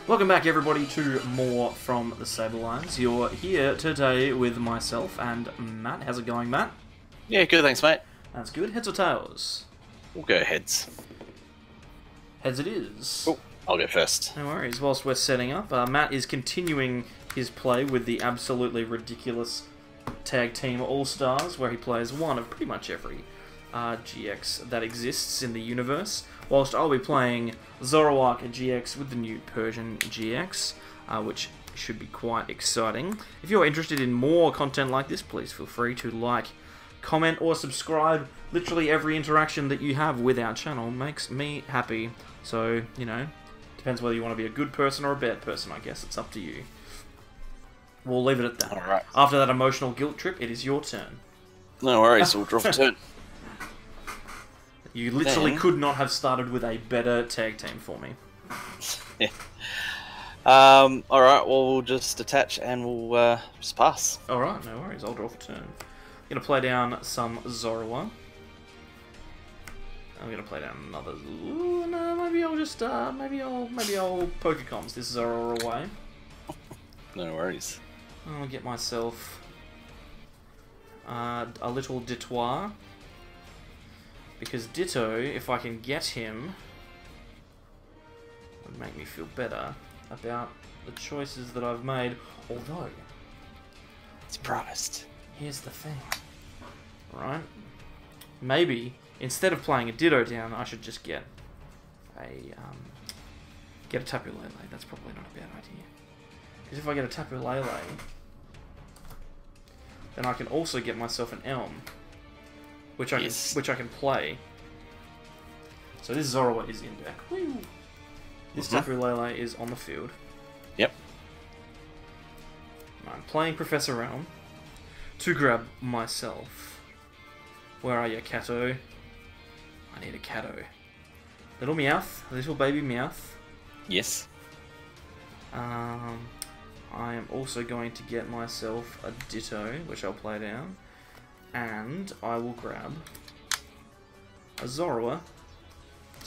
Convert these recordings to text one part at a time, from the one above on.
Welcome back, everybody, to more from the Saberlines. You're here today with myself and Matt. How's it going, Matt? Yeah, good, thanks, mate. That's good. Heads or tails? We'll go heads. Heads it is. Oh, I'll go first. No worries. Whilst we're setting up, Matt is continuing his play with the absolutely ridiculous Tag Team All-Stars, where he plays one of pretty much every GX that exists in the universe, whilst I'll be playing Zoroark GX with the new Persian GX, which should be quite exciting. If you're interested in more content like this, please feel free to like, comment, or subscribe. Literally every interaction that you have with our channel makes me happy. So, you know, depends whether you want to be a good person or a bad person, I guess. It's up to you. We'll leave it at that. Alright. After that emotional guilt trip, it is your turn. No worries, we'll draw for turn. You literally could not have started with a better tag team for me. Yeah. Alright, well, we'll just attach and we'll just pass. Alright, no worries. I'll draw for turn. I'm going to play down some Zoroark. I'm going to play down another... Ooh, no, maybe I'll just... maybe I'll Pokecoms this Zoro away. No worries. I'll get myself a little Dittoir. Because Ditto, if I can get him, would make me feel better about the choices that I've made. Although, Surprised. here's the thing, right? Maybe instead of playing a Ditto down, I should just get a Tapu Lele. That's probably not a bad idea. Because if I get a Tapu Lele, then I can also get myself an Elm. Which I can play. So this Zoro is in deck. Woo. This Tapu Lele is on the field. Yep. I'm playing Professor Realm to grab myself. Where are you, Catto? I need a Catto. Little Meowth, little baby Meowth. Yes. I am also going to get myself a Ditto, which I'll play down. And I will grab a Zoroark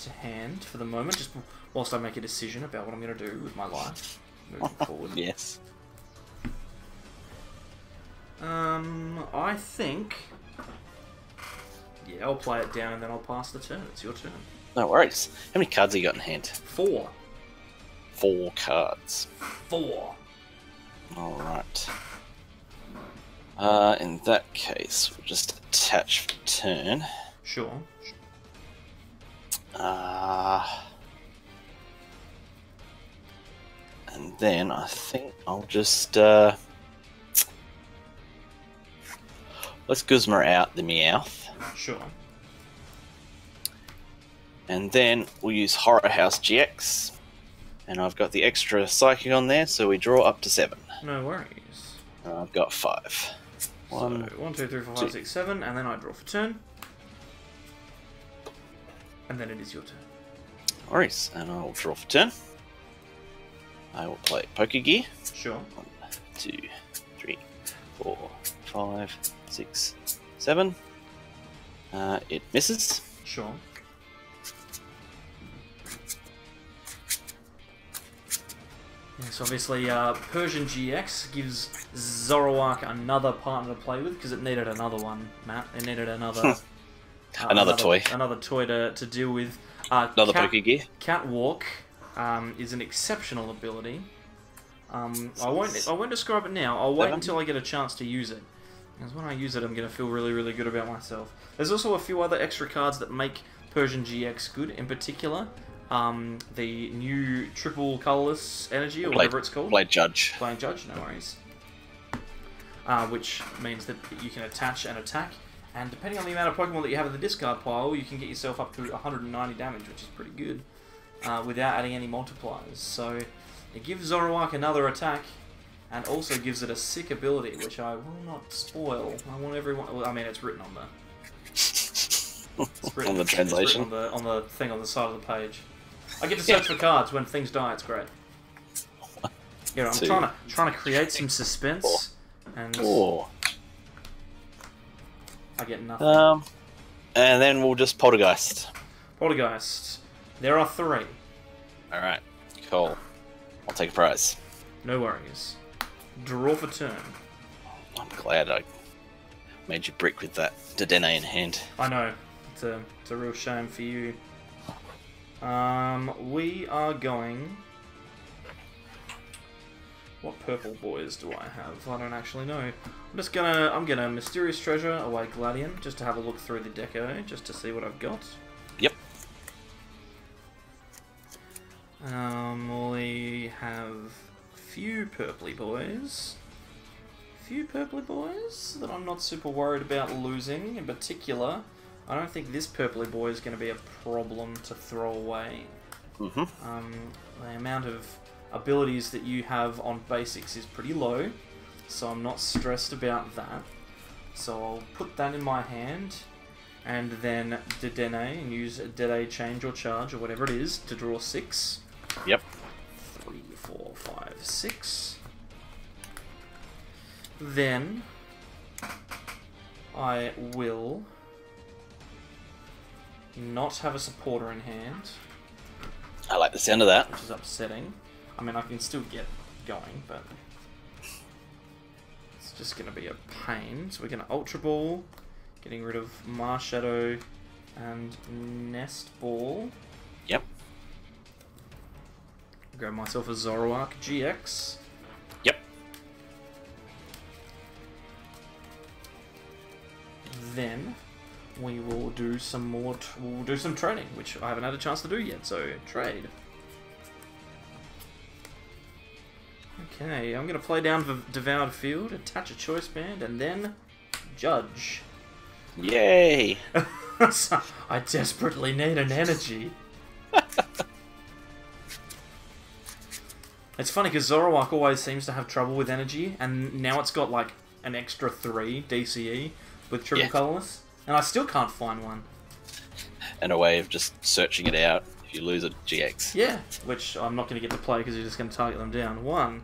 to hand for the moment, just whilst I make a decision about what I'm going to do with my life moving forward. Yes. I think... Yeah, I'll play it down and then I'll pass the turn. It's your turn. No worries. How many cards have you got in hand? 4. 4 cards. 4. Alright. In that case, we'll just attach for turn. Sure. And then I think I'll just let's Guzma out the Meowth. Sure. And then we'll use Horror House GX. And I've got the extra Psychic on there, so we draw up to 7. No worries. I've got 5. So, 1, 2, 3, 4, 5, 6, 7, and then I draw for turn. And then it is your turn. Alright, and I'll draw for turn. I will play Pokegear. Sure. 1, 2, 3, 4, 5, 6, 7. It misses. Sure. Yes, obviously, Persian GX gives Zoroark another partner to play with, because it needed another one, Matt. It needed another... another toy. Another toy to deal with. Another Pokegear. Catwalk is an exceptional ability. I won't describe it now. I'll wait until I get a chance to use it. Because when I use it, I'm going to feel really, really good about myself. There's also a few other extra cards that make Persian GX good. In particular, the new triple colorless energy, or whatever it's called. Blade Judge. Blade Judge, no worries. Which means that you can attach and attack. And depending on the amount of Pokemon that you have in the discard pile, you can get yourself up to 190 damage, which is pretty good, without adding any multipliers. So it gives Zoroark another attack, and also gives it a sick ability, which I will not spoil. I want everyone... Well, I mean, it's written on the... It's written, on the translation? It's written on the thing on the side of the page. I get to search for cards when things die, it's great. Yeah, I'm trying to create some suspense, and... I get nothing. And then we'll just Poltergeist. Poltergeist. There are 3. Alright, cool. I'll I'll take a prize. No worries. Draw for turn. I'm glad I made you brick with that Dedenne in hand. I know. It's a real shame for you. We are going... What purple boys do I have? I don't actually know. I'm gonna Mysterious Treasure away Gladian, just to have a look through the deco, just to see what I've got. Yep. We have few purpley boys. Few purpley boys that I'm not super worried about losing. In particular, I don't think this purpley boy is going to be a problem to throw away. Mm-hmm. The amount of abilities that you have on basics is pretty low, so I'm not stressed about that. So I'll put that in my hand, and then Dedenne, and use Dedenne Change or Charge, or whatever it is, to draw 6. Yep. 3, 4, 5, 6. Then I will not have a supporter in hand, I like the sound of that. which is upsetting. I mean, I can still get going, but it's just going to be a pain. So we're going to Ultra Ball, getting rid of Marshadow and Nest Ball. Yep. Grab myself a Zoroark GX. Yep. Then we will do some more. We'll do some trading, which I haven't had a chance to do yet. So trade. Okay, I'm going to play down the Devoured Field, attach a Choice Band, and then Judge. Yay! So, I desperately need an energy. It's funny because Zoroark always seems to have trouble with energy, and now it's got like an extra 3 DCE with triple colourless, and I still can't find one. And a way of just searching it out if you lose a GX. Yeah, which I'm not going to get to play because you're just going to target them down. 1,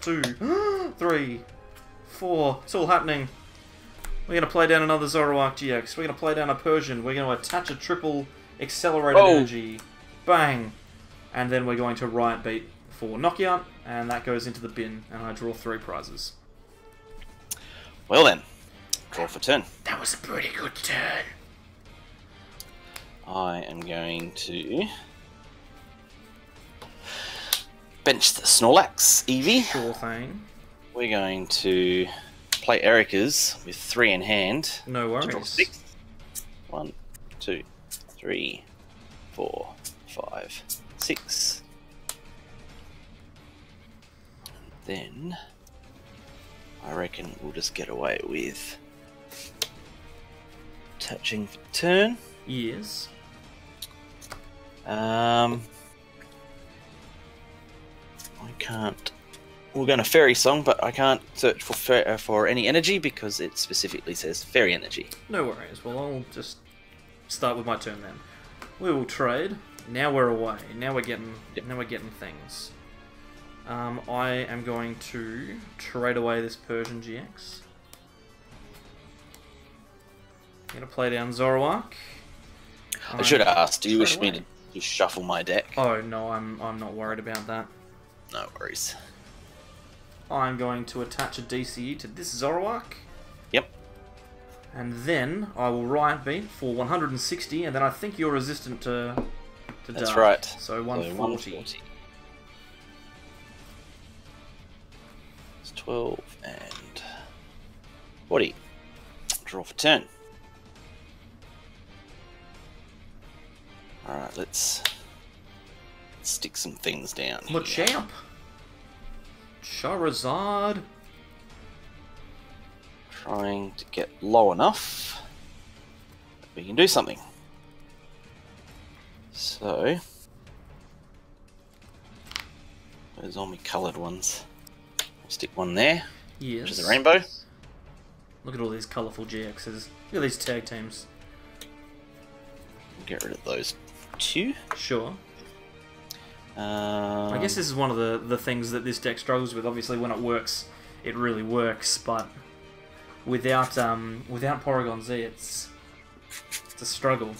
2, 3, 4. It's all happening. We're going to play down another Zoroark GX. We're going to play down a Persian. We're going to attach a triple accelerated energy. Bang! And then we're going to Riot Beat for knockout, and that goes into the bin, and I draw 3 prizes. Well then, draw for turn. That was a pretty good turn. I am going to bench the Snorlax Eevee. Sure thing. We're going to play Erica's with 3 in hand. No worries. Draw 6. 1, 2, 3, 4, 5, 6. Then I reckon we'll just get away with touching for turn. Yes. I can't. We're going to Fairy Song, but I can't search for any energy because it specifically says Fairy Energy. No worries. Well, I'll just start with my turn then. We will trade. Now we're away. Now we're getting. Now we're getting things. I am going to trade away this Persian GX. I'm going to play down Zoroark. I should have asked, do you wish me to shuffle my deck? Oh, no, I'm not worried about that. No worries. I'm going to attach a DCE to this Zoroark. Yep. And then I will Riot Beat for 160, and then I think you're resistant to That's dark. right. So 140. 12 and 40. Draw for turn. Alright, let's stick some things down here. Machamp! Charizard! Trying to get low enough that we can do something. So, where's all my coloured ones? I'll stick one there, Yes. which is a rainbow. Look at all these colourful GXs. Look at these tag teams. Get rid of those 2. Sure. I guess this is one of the things that this deck struggles with. Obviously, when it works, it really works, but without Porygon Z, it's a struggle.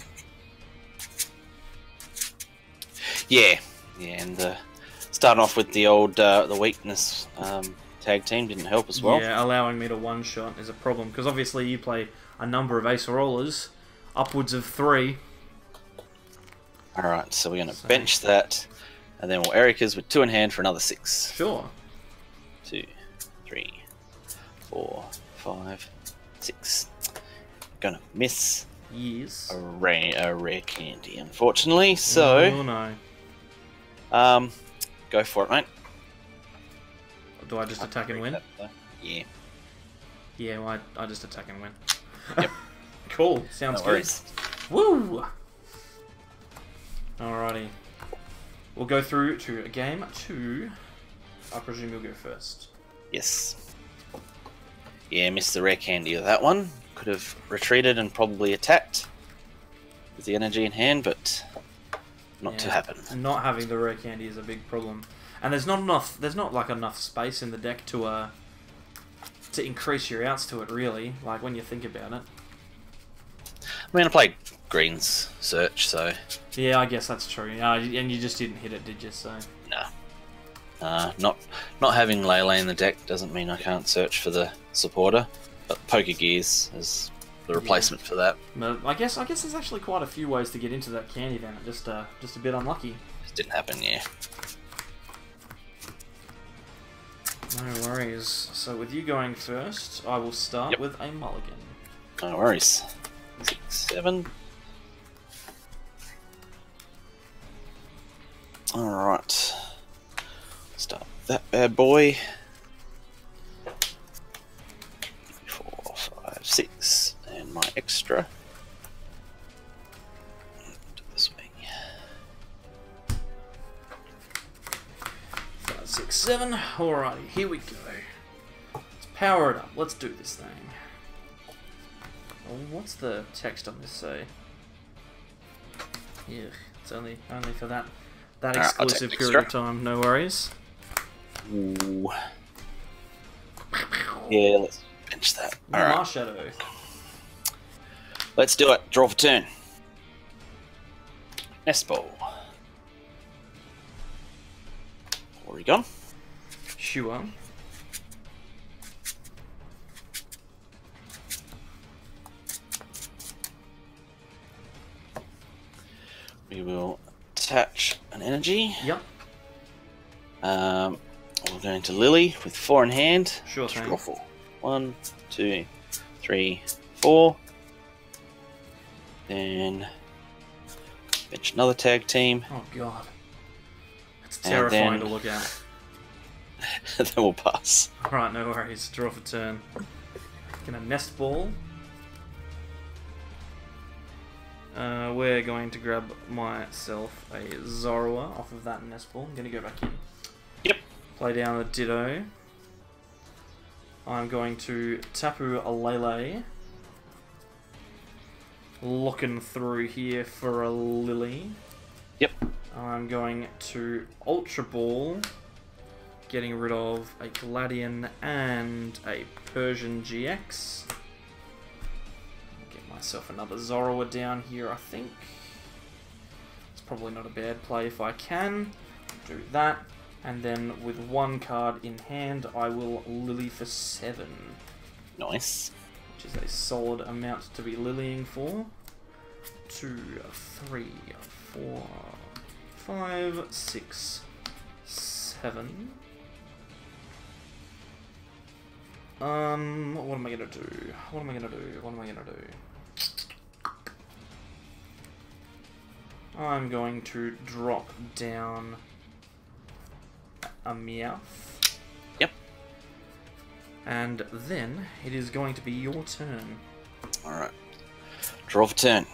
Yeah, and the Starting off with the old the weakness tag team didn't help as well. Yeah, allowing me to one-shot is a problem, because obviously you play a number of Ace Rollers, upwards of 3. Alright, so we're going to bench that, and then we'll Erica's with 2 in hand for another 6. Sure. 2, 3, 4, 5, 6. Gonna miss Yes. a rare candy, unfortunately, so... Oh, no. Go for it, mate. Do I just attack and win? Yeah. Yeah, well, I just attack and win. Yep. Cool, sounds good. Woo! Alrighty. We'll go through to game 2. I presume you'll go first. Yes. Yeah, missed the rare candy of that one. Could have retreated and probably attacked with the energy in hand, but not to happen. Not having the rare candy is a big problem. And there's not enough space in the deck to increase your outs to it, really, like when you think about it. I mean, I played Green's Search, so... Yeah, I guess that's true. And you just didn't hit it, did you? So Nah. Not having Lele in the deck doesn't mean I can't search for the supporter, but Poker Gears is the replacement for that. But I guess there's actually quite a few ways to get into that candy then. Just a bit unlucky. Just didn't happen, yeah. No worries. So with you going first, I will start with a mulligan. No worries. 6, 7. Alright. Start with that bad boy. 4, 5, 6. And my extra. Do this way. 5, 6, 7. Alrighty, here we go. Let's power it up. Let's do this thing. Oh, what's the text on this say? Yeah, it's only for that exclusive period of time. No worries. Ooh. Yeah, let's bench that. Alright. Shadow. Let's do it. Draw for turn. Nest ball. Oregon. Sure. We will attach an energy. Yep. We're going to Lily with 4 in hand. Sure thing. Draw 4. 1, 2, 3, 4. Then bench another tag team. Oh god. It's terrifying to look at. Then we'll pass. Alright, no worries. Draw for turn. Gonna nest ball. We're going to grab myself a Zoroark off of that nest ball. I'm going to go back in. Yep. Play down a Ditto. I'm going to Tapu a Lele. Looking through here for a Lily. Yep. I'm going to Ultra Ball. Getting rid of a Gladian and a Persian GX. Myself another Zoroark down here, I think. It's probably not a bad play if I can. Do that. And then with 1 card in hand, I will Lily for 7. Nice. Which is a solid amount to be Lilying for. 2, 3, 4, 5, 6, 7. What am I gonna do? What am I gonna do? I'm going to drop down a Meowth. Yep. And then it is going to be your turn. Alright. Draw for turn.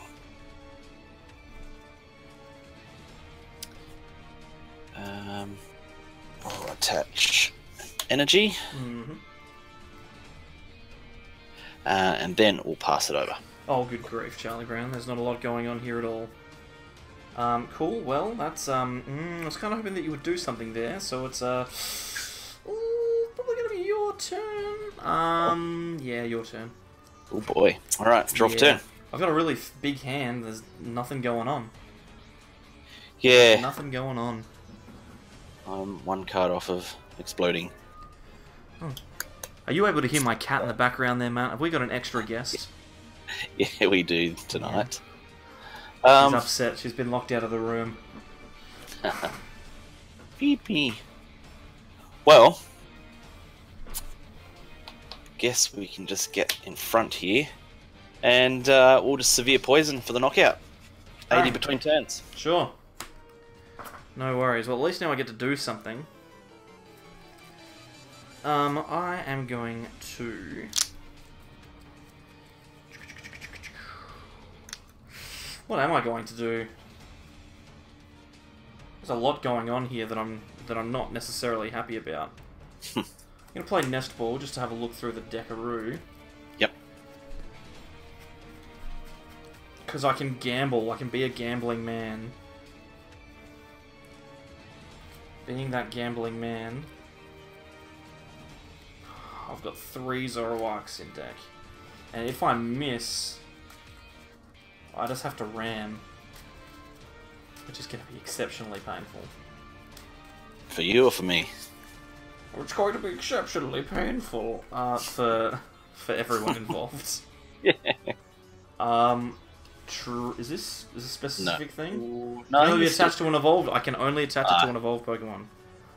I'll attach energy. Mm-hmm. And then we'll pass it over. Oh, good grief, Charlie Brown. There's not a lot going on here at all. Cool. Well, that's I was kind of hoping that you would do something there. So it's probably gonna be your turn. Yeah, your turn. Oh boy. All right, draw for turn. I've got a really big hand. There's nothing going on. Yeah. Nothing going on. I'm one card off of exploding. Are you able to hear my cat in the background there, Matt? Have we got an extra guest? Yeah, we do tonight. She's upset. She's been locked out of the room. Pee. Well, guess we can just get in front here, and we'll just severe poison for the knockout. 80 between turns. Sure. No worries. Well, at least now I get to do something. I am going to... What am I going to do? There's a lot going on here that I'm not necessarily happy about. I'm gonna play Nest Ball just to have a look through the Deckaroo. Yep. Because I can gamble. I can be a gambling man. Being that gambling man... I've got 3 Zoroarks in deck. And if I miss... I just have to ram. Which is going to be exceptionally painful. For you or for me? It's going to be exceptionally painful for everyone involved. Yeah. Is this a specific thing? No. Can only be attached to an evolved. I can only attach it to an evolved Pokemon.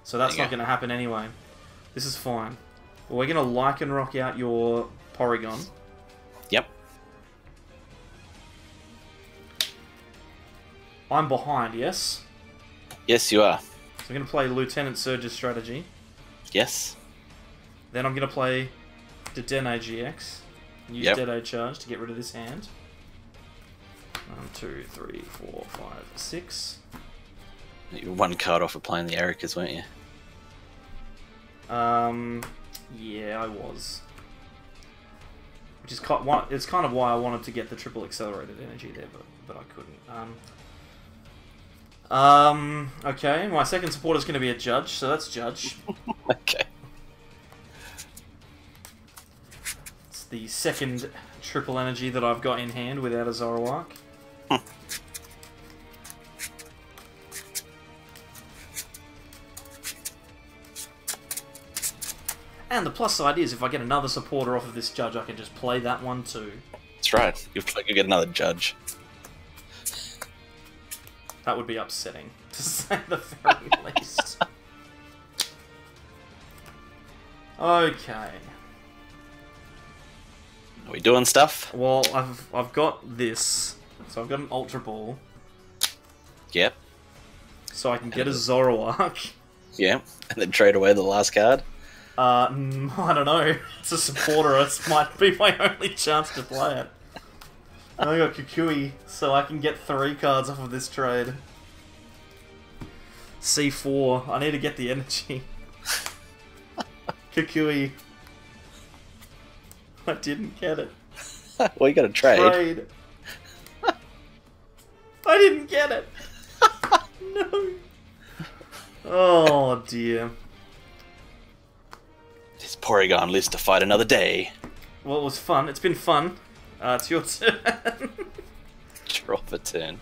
So that's not going to happen anyway. This is fine. Well, we're going to Lycanroc out your Porygon. Yep. I'm behind, yes? Yes, you are. So I'm going to play Lieutenant Surge's strategy. Yes. Then I'm going to play Dedenne GX. Use Dead Charge to get rid of this hand. 1, 2, 3, 4, 5, 6. You were one card off of playing the Ericas, weren't you? Yeah, I was. Which is it's kind of why I wanted to get the triple accelerated energy there, but I couldn't. Okay, my second supporter is going to be a Judge, so that's Judge. Okay. It's the second triple energy that I've got in hand without a Zoroark. And the plus side is, if I get another supporter off of this Judge, I can just play that one too. That's right. You'll get another Judge. That would be upsetting, to say the very least. Okay. Are we doing stuff? Well, I've got this. So I've got an Ultra Ball. Yep. So I can get a Zoroark. Yeah, and then trade away the last card. I don't know. It's a supporter. It might be my only chance to play it. I got Kukui, so I can get 3 cards off of this trade. C4. I need to get the energy. Kukui. I didn't get it. Well, you got to trade. I didn't get it. No. Oh dear. This Porygon lives to fight another day. Well, it was fun. It's been fun. It's your turn. Draw for turn.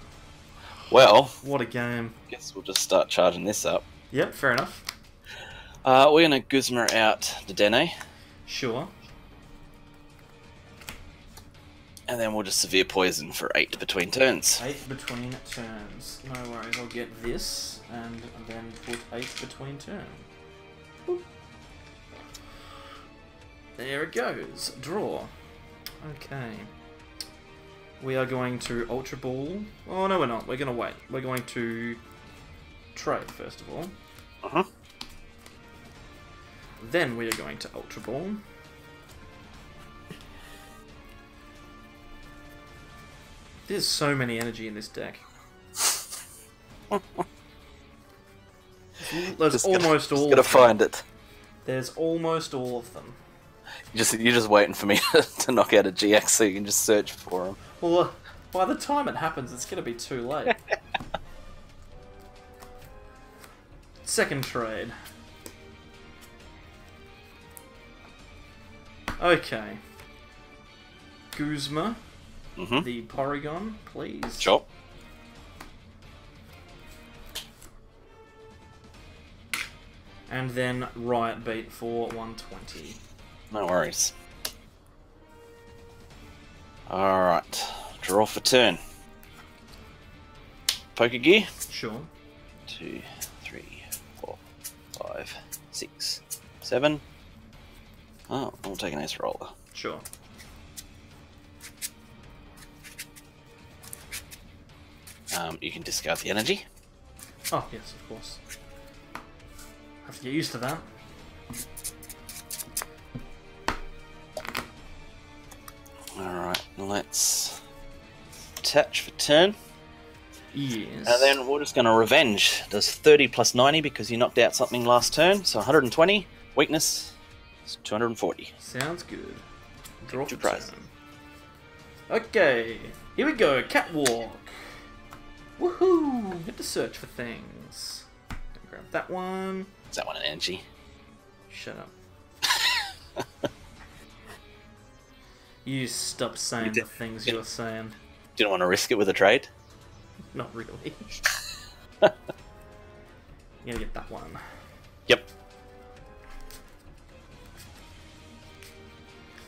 Well, what a game. Guess we'll just start charging this up. Yep, fair enough. We're gonna Guzma out the Dene. Sure. And then we'll just severe poison for 8 between turns. 8 between turns. No worries, I'll get this and then put 8 between turns. Boop. There it goes. Draw. Okay. We are going to Ultra Ball. Oh, no, we're not. We're going to wait. We're going to trade, first of all. Uh-huh. Then we are going to Ultra Ball. There's so many energy in this deck. There's almost all of them. Gotta find it. There's almost all of them. You're just waiting for me to knock out a GX so you can just search for them. Well, by the time it happens, it's gonna be too late. Second trade. Okay. Guzma. The Porygon, please. Sure. And then Riot Beat for 120. No worries. Alright. Draw for turn. Poker gear. Sure. 2, 3, 4, 5, 6, 7. Oh, we'll take an ace roller. Sure. You can discard the energy. Oh, yes, of course. Have to get used to that. Alright, let's attach for turn. Yes. And then we're just going to revenge. Does 30 plus 90 because you knocked out something last turn. So 120. Weakness is 240. Sounds good. Draw for prize. turn. Okay, here we go. Catwalk. Woohoo! Get to search for things. Grab that one. Is that one an energy? Shut up. You stop saying the things you're saying. Didn't want to risk it with a trade? Not really. You gotta get that one. Yep.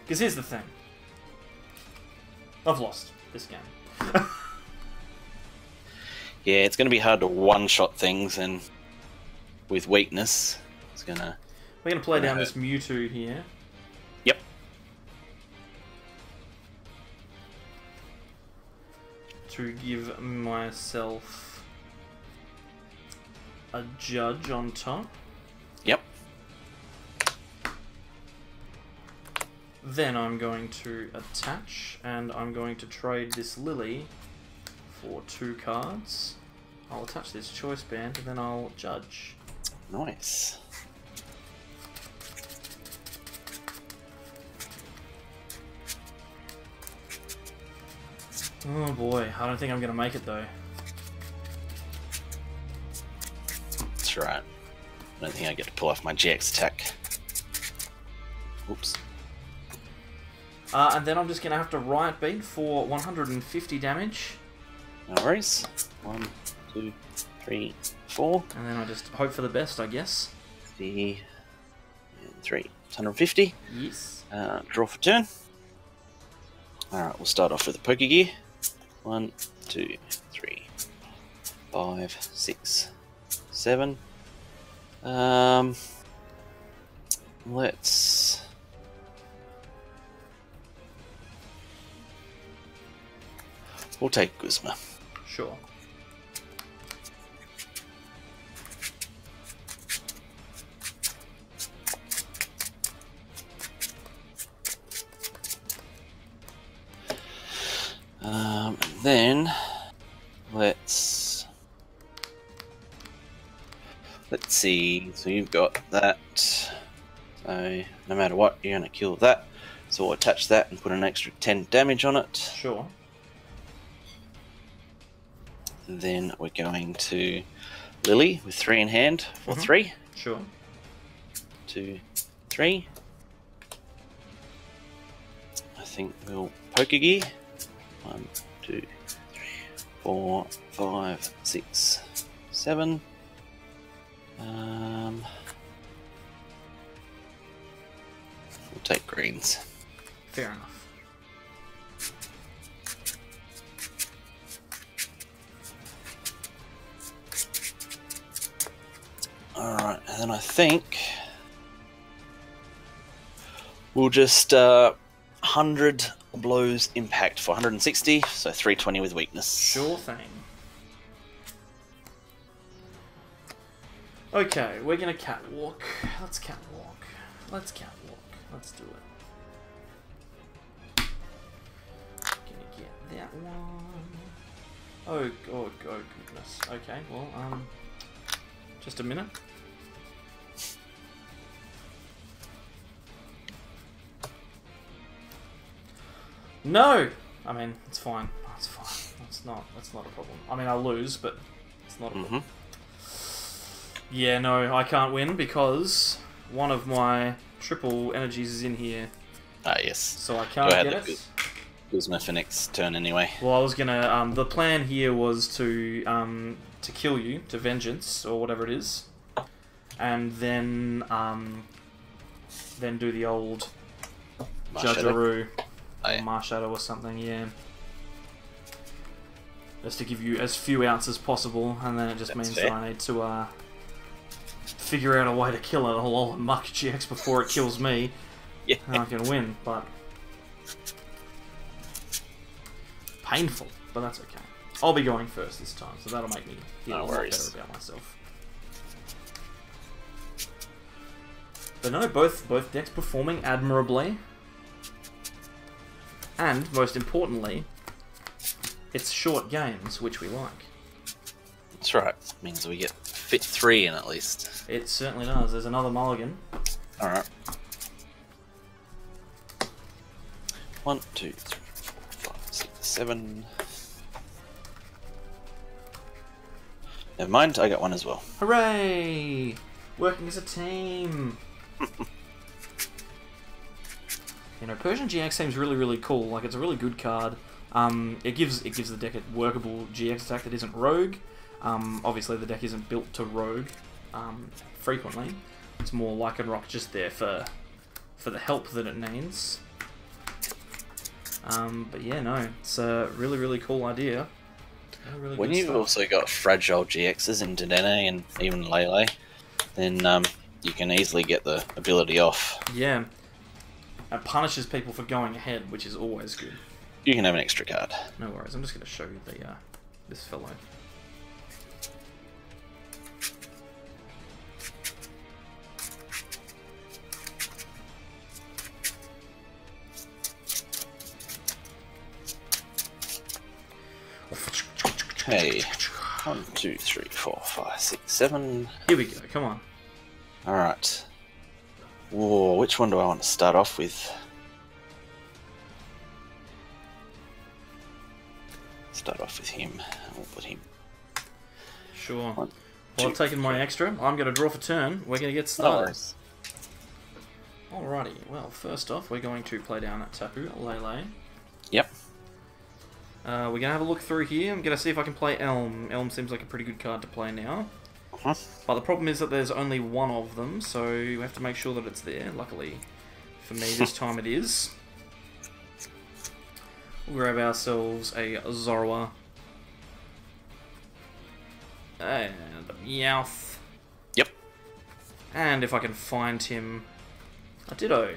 Because here's the thing. I've lost this game. Yeah, it's going to be hard to one-shot things, and with weakness, it's going to... We're going to play down this Mewtwo here. Yep. To give myself a judge on top. Yep. Then I'm going to attach, and I'm going to trade this Lily for 2 cards. I'll attach this choice band, and then I'll judge. Nice. Oh boy, I don't think I'm going to make it though. That's right. I don't think I get to pull off my GX attack. Oops. And then I'm just going to have to Riot Beat for 150 damage. No worries. 1, 2, 3, 4. And then I just hope for the best, I guess. 3, 150. Yes. Draw for turn. Alright, we'll start off with the poker gear. 1, 2, 3, 5, 6, 7. Let's... We'll take Guzma. Sure. And then let's see. So you've got that. So no matter what, you're gonna kill that. So we'll attach that and put an extra 10 damage on it. Sure. Then we're going to Lily with 3 in hand for 3. Sure. 2, 3. I think we'll poker gear. 1, 2, 3, 4, 5, 6, 7. We'll take greens. Fair enough. Alright, and then I think we'll just 100 blows impact for 160, so 320 with weakness. Sure thing. Okay, we're gonna catwalk. Let's catwalk. Let's catwalk. Let's do it. Gonna get that one. Oh goodness. Okay, well, just a minute. No! I mean, it's fine. It's fine. That's not a problem. I mean, I'll lose, but it's not a problem. Yeah, no, I can't win because one of my triple energies is in here. Ah, yes. So I can't get it. Guzma for next turn anyway. Well, I was gonna, the plan here was to kill you, to vengeance, or whatever it is. and then do the old Marshadow. Judgeroo Oh, or yeah. Marshadow or something, yeah. Just to give you as few outs as possible, and then it just means that I need to figure out a way to kill it all and muck GX before it kills me, Yeah. and I can win, but... painful, but that's okay. I'll be going first this time, so that'll make me feel a lot better about myself. But no, both decks performing admirably. And, most importantly, it's short games, which we like. That's right. Means we get fit 3 in at least. It certainly does. There's another mulligan. Alright. 1, 2, 3, 4, 5, 6, 7. Never mind, I got one as well. Hooray! Working as a team! You know, Persian GX seems really, really cool. Like, it's a really good card. It gives the deck a workable GX attack that isn't rogue. Obviously, the deck isn't built to rogue frequently. It's more Lycanroc just there for the help that it needs. But yeah, no, it's a really, really cool idea. Really When good you've stuff. also got fragile GXs in Dedenne and even Lele, then you can easily get the ability off. Yeah. It punishes people for going ahead, which is always good. You can have an extra card. No worries, I'm just going to show you the this fellow. Okay. 1, 2, 3, 4, 5, 6, 7. Here we go, come on. Alright. Whoa, which one do I want to start off with? Start off with him. We'll put him. Sure. 1, Well, 2, I've taken my extra. I'm going to draw for turn. We're going to get started. Alrighty, well, first off, we're going to play down at Tapu Lele. Yep. We're going to have a look through here. I'm going to see if I can play Elm. Elm seems like a pretty good card to play now. But the problem is that there's only one of them, so you have to make sure that it's there. Luckily, for me, this time it is. We'll grab ourselves a Zoroark. And a Meowth. Yep. And if I can find him, a Ditto.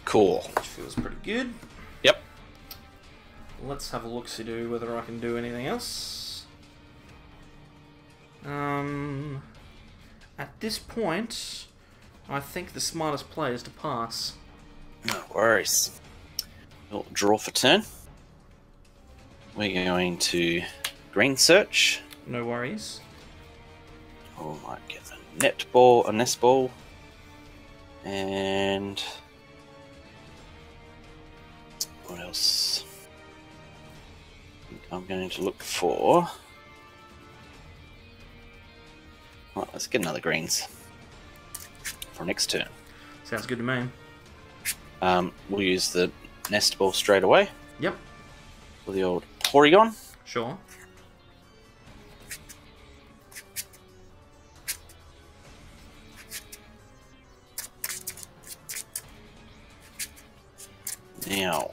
Cool. Which feels pretty good. Yep. Let's have a look-see-do whether I can do anything else. At this point, I think the smartest play is to pass. No worries. We'll draw for turn. We're going to green search. No worries. Oh, might get a nest ball, and what else? I think I'm going to look for. Well, let's get another greens for next turn. Sounds good to me. We'll use the nest ball straight away Yep, for the old Porygon. sure. Now,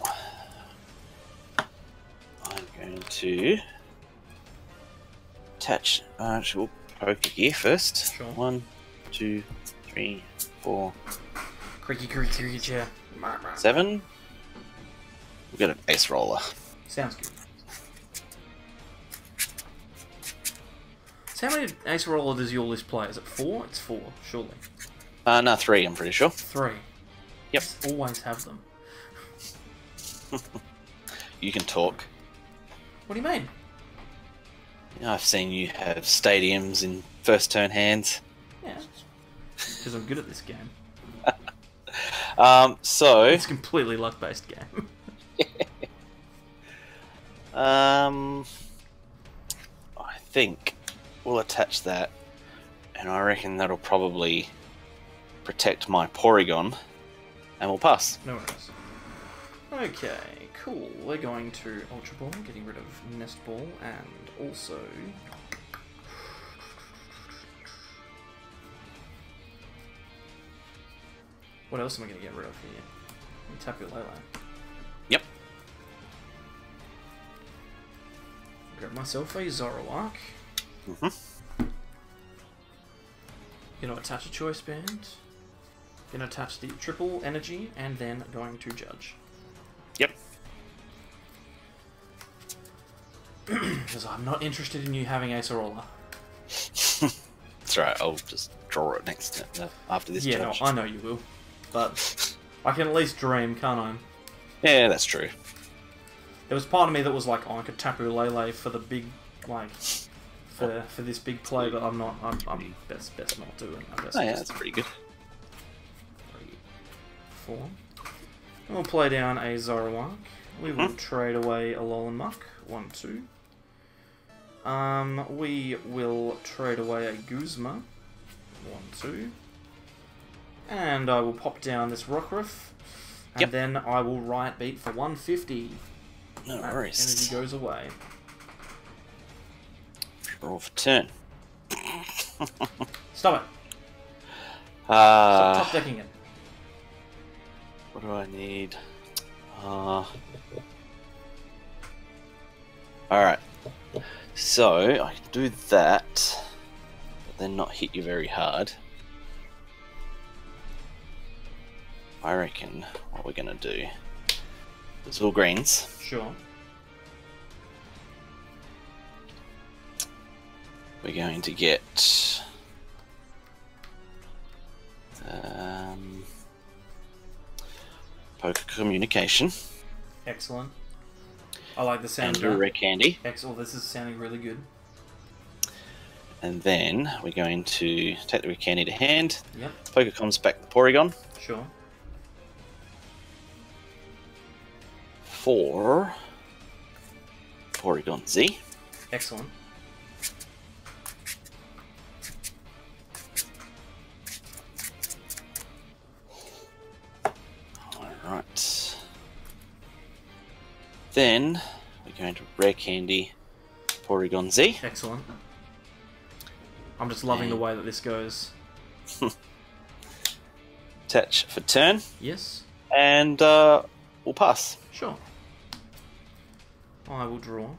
I'm going to attach actual poker gear first. Sure. 1, 2, 3, 4, Creaky, creaky, creaky, yeah. 7. We've got an ace roller. Sounds good. So how many Ace Roller does your list play? Is it 4? It's 4, surely. No, 3, I'm pretty sure. 3. Yep. Just always have them. You can talk. What do you mean? I've seen you have stadiums in first turn hands. Yeah. Because I'm good at this game. So It's a completely luck-based game. I think we'll attach that, and I reckon that'll probably protect my Porygon, and we'll pass. No worries. Okay, cool. We're going to Ultra Ball, getting rid of Nest Ball, and also... What else am I going to get rid of here? Tapu Lele. Yep. Grab myself a Zoroark. Gonna attach a Choice Band. Gonna attach the triple energy, and then going to Judge. Yep. Because I'm not interested in you having Ace Arola. That's right, I'll just draw it next after this Judge. No, I know you will. But I can at least dream, can't I? Yeah, that's true. There was part of me that was like, oh, I could Tapu Lele for the big, like, for this big play, but I'm not. I'm best not doing. Oh yeah, that's pretty good. 3, 4. And we'll play down a Zoroark. We will trade away a Alolan Muck. 1, 2. We will trade away a Guzma. 1, 2. And I will pop down this Rockruff. And then I will Riot Beat for 150. No worries. Energy goes away. Draw for turn. Stop it. Stop top decking it. What do I need? Alright. So, I can do that, but then not hit you very hard. I reckon what we're going to do is all greens. Sure. We're going to get Poker Communication. Excellent. I like the sound and of that. Red Candy. Excellent. This is sounding really good. And then we're going to take the Red Candy to hand. Yep. Poker comes back the Porygon. Sure. For Porygon Z. Excellent. Alright. Then we're going to Rare Candy Porygon Z. Excellent. I'm just loving the way that this goes. Attach for turn. Yes. And we'll pass. Sure. I will draw.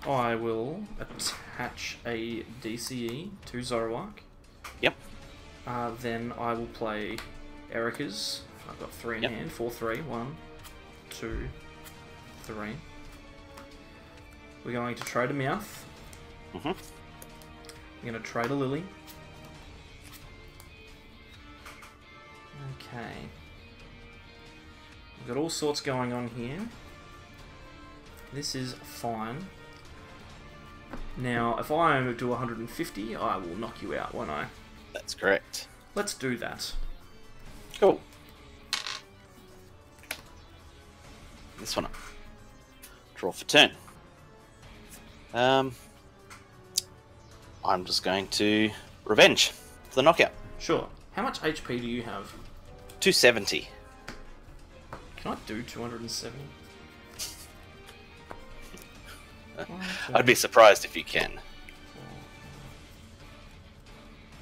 I will attach a DCE to Zoroark. Yep. Then I will play Erica's. I've got 3 in hand. 4, 3. 1, 2, 3. We're going to trade a Meowth. I'm going to trade a Lily. Okay. We've got all sorts going on here. This is fine. Now, if I do 150, I will knock you out, won't I? That's correct. Let's do that. Cool. This one up. Draw for turn. I'm just going to Revenge for the knockout. Sure. How much HP do you have? 270. Can I do 270? I'd be surprised if you can.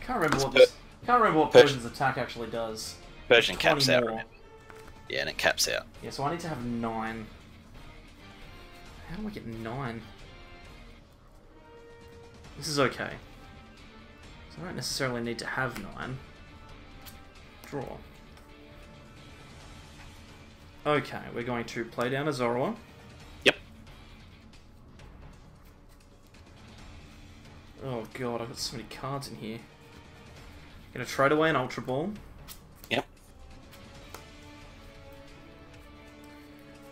Can't remember what Persian's attack actually does. Persian caps out. More. Right? Yeah, and it caps out. Yeah, so I need to have 9. How do I get 9? This is okay. So I don't necessarily need to have 9. Draw. Okay, we're going to play down a Zoroark. Yep. Oh god, I've got so many cards in here. Gonna trade away an Ultra Ball. Yep.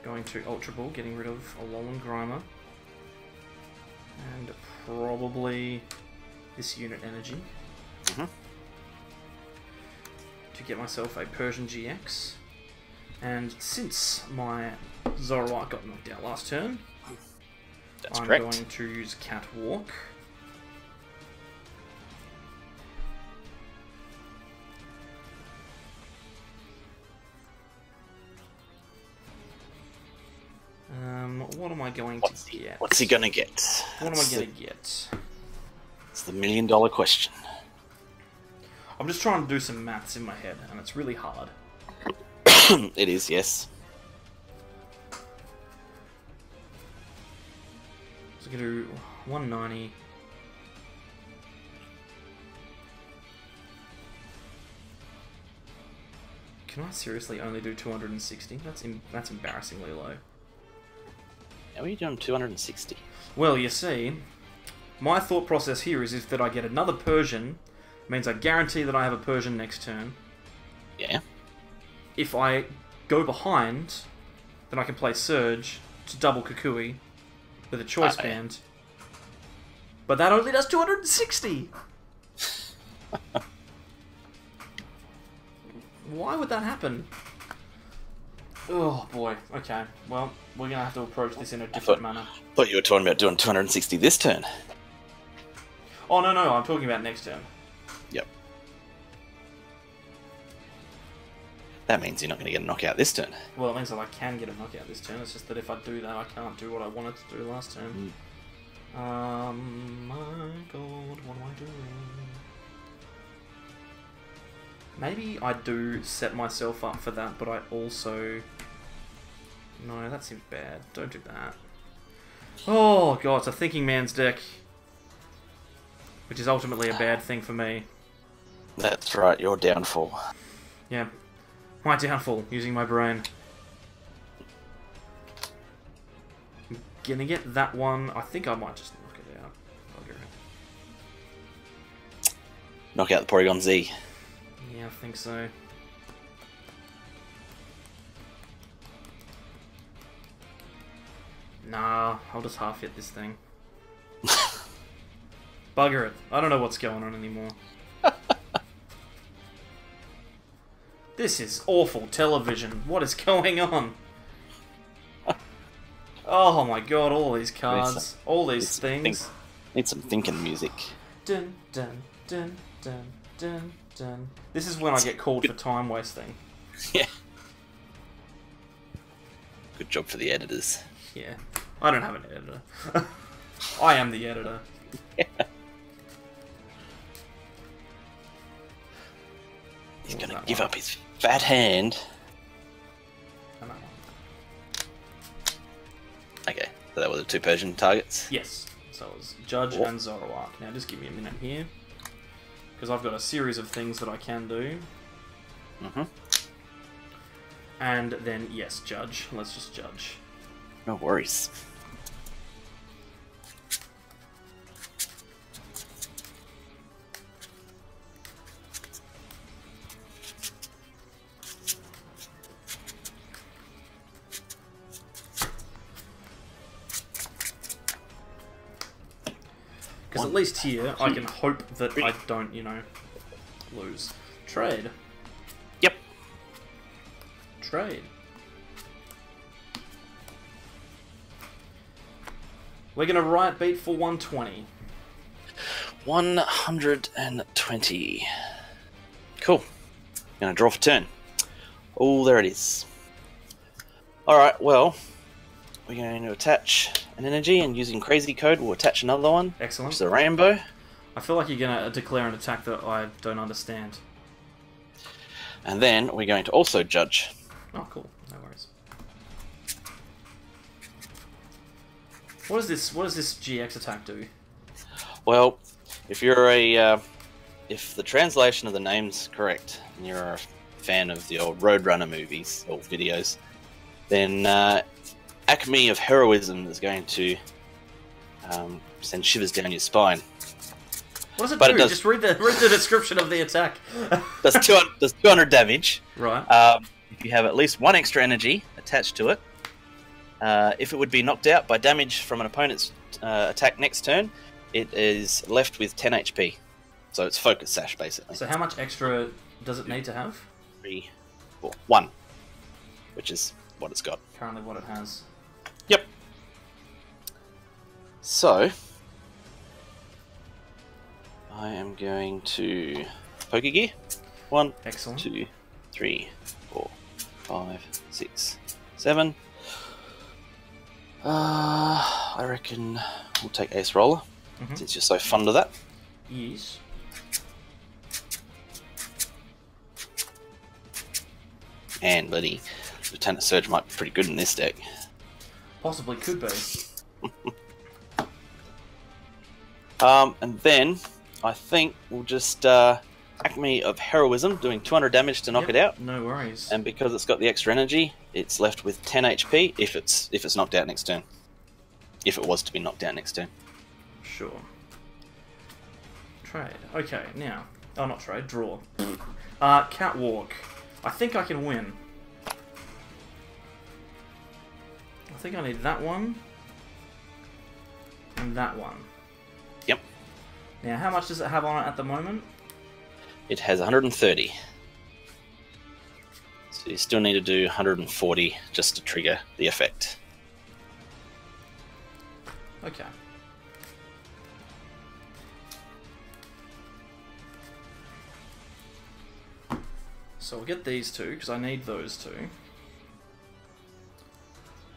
Going to Ultra Ball, getting rid of a Alolan Grimer. And probably this unit energy. To get myself a Persian GX. And since my Zoroark got knocked out last turn, I'm correct. going to use Catwalk. What am I going to get? What's he gonna get? What am I going to get? It's the $1 million question. I'm just trying to do some maths in my head, and it's really hard. It is, yes. So I can do 190. Can I seriously only do 260? That's embarrassingly low. How are you doing 260? Well, you see, my thought process here is if that I get another Persian, means I guarantee that I have a Persian next turn. Yeah. If I go behind, then I can play Surge to double Kukui with a choice band. But that only does 260! Why would that happen? Oh boy, okay. Well, we're gonna have to approach this in a different manner. I thought you were talking about doing 260 this turn. Oh, no, I'm talking about next turn. Yep. That means you're not going to get a knockout this turn. Well, it means that I can get a knockout this turn. It's just that if I do that, I can't do what I wanted to do last turn. My god, what am I doing? Maybe I do set myself up for that, but I also... No, that seems bad. Don't do that. Oh god, it's a thinking man's deck. Which is ultimately a bad thing for me. That's right, your downfall. Yeah. My downfall, using my brain. I'm gonna get that one. I think I might just knock it out. Knock out the Porygon Z. Yeah, I think so. Nah, I'll just half hit this thing. Bugger it. I don't know what's going on anymore. This is awful television. What is going on? Oh my god, all these cards, all these things. Need some thinking music. Dun, dun, dun, dun, dun, dun. This is when I get called for time wasting. Yeah. Good job for the editors. Yeah. I don't have an editor. I am the editor. Yeah. He's gonna give up his fat hand. Okay, so that were the two Persian targets? Yes. So it was Judge and Zoroark. Now just give me a minute here. Because I've got a series of things that I can do. And then, yes, Judge. Let's just Judge. No worries. Because at least here, I can hope that I don't, you know, lose. Trade. Yep. Trade. We're going to riot beat for 120. 120. Cool. Gonna draw for turn. Oh, there it is. Alright, well, we're going to attach an energy, and using crazy code, we'll attach another one. Excellent. Which is a rainbow. I feel like you're going to declare an attack that I don't understand. And then we're going to also judge. Oh, cool. No worries. What does this GX attack do? Well, if you're a if the translation of the name's correct, and you're a fan of the old Roadrunner movies or videos, then Acme of Heroism is going to send shivers down your spine. What does it do? It does... Just read the description of the attack. Does 200 damage. Right. If you have at least one extra energy attached to it, if it would be knocked out by damage from an opponent's attack next turn, it is left with 10 HP. So it's Focus Sash, basically. So how much extra does it need to have? 3, 4, 1. Which is what it's got. Currently what it has. Yep. So, I am going to Pokegear. 1, excellent. 2, 3, 4, 5, 6, 7. I reckon we'll take Ace Roller, since you're so fond of that. Yes. And buddy, Lieutenant Surge might be pretty good in this deck. Possibly could be. And then I think we'll just Acme of Heroism, doing 200 damage to knock it out. No worries. And because it's got the extra energy, it's left with 10 HP if it's knocked out next turn. If it was to be knocked out next turn. Sure. Trade. Okay, now. Oh, not trade. Draw. Catwalk. I think I can win. I think I need that one. And that one. Yep. Now, how much does it have on it at the moment? It has 130. So you still need to do 140 just to trigger the effect. Okay. So we'll get these two, because I need those two.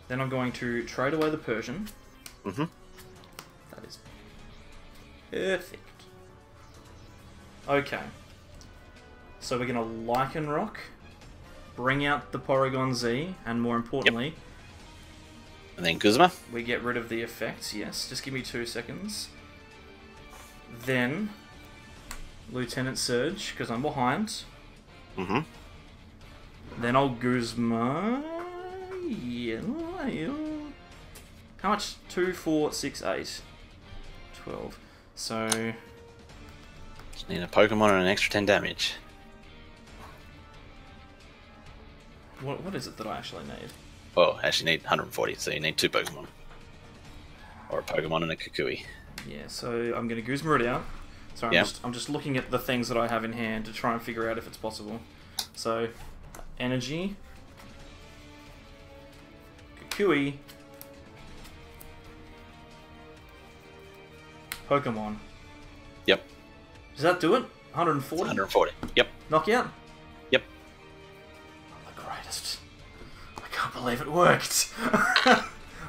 Then I'm going to trade away the Persian. Mm-hmm. That is perfect. Okay. So we're going to Lycanroc, bring out the Porygon Z, and more importantly... And then Guzma. We get rid of the effects, yes. Just give me 2 seconds. Then... Lieutenant Surge, because I'm behind. Mm-hmm. Then I'll Guzma... Yeah. How much? 2, 4, 6, 8. 12. So... Just need a Pokemon and an extra 10 damage. What is it that I actually need? Well, actually need 140, so you need 2 Pokemon. Or a Pokemon and a Kukui. Yeah, so I'm going to Guzma it out. So I'm just looking at the things that I have in hand to try and figure out if it's possible. So, energy, Kukui, Pokemon. Yep. Does that do it? 140? 140. Yep. Knockout? Yep. I'm the greatest. I can't believe it worked.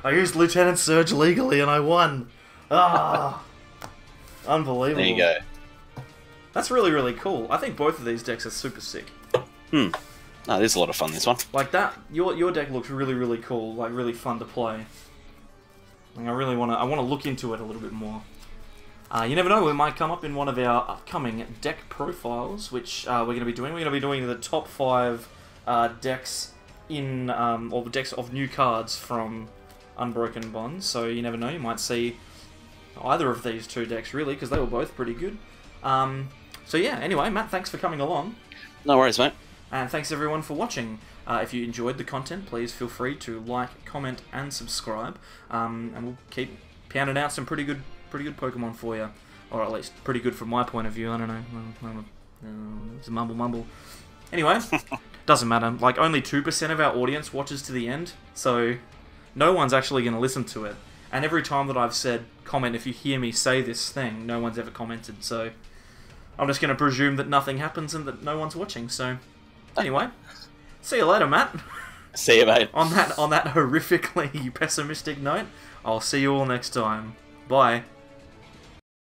I used Lieutenant Surge legally and I won. Ah, unbelievable. There you go. That's really, really cool. I think both of these decks are super sick. No, this is a lot of fun, this one. Like that, your deck looks really, really cool. Like really fun to play. Like I really want to look into it a little bit more. You never know, we might come up in one of our upcoming deck profiles, which we're going to be doing. We're going to be doing the top 5 decks in, or decks of new cards from Unbroken Bonds. So you never know, you might see either of these 2 decks really, because they were both pretty good. So yeah, anyway, Matt, thanks for coming along. No worries, mate. And thanks everyone for watching. If you enjoyed the content, please feel free to like, comment, and subscribe. And we'll keep pounding out some pretty good Pokemon for you, or at least pretty good from my point of view. I don't know. It's a mumble. Anyway, doesn't matter. Like only 2% of our audience watches to the end, so no one's actually going to listen to it. And every time that I've said comment if you hear me say this thing, no one's ever commented. So I'm just going to presume that nothing happens and that no one's watching. So anyway, see you later, Matt. See you, mate. On that horrifically pessimistic note, I'll see you all next time. Bye.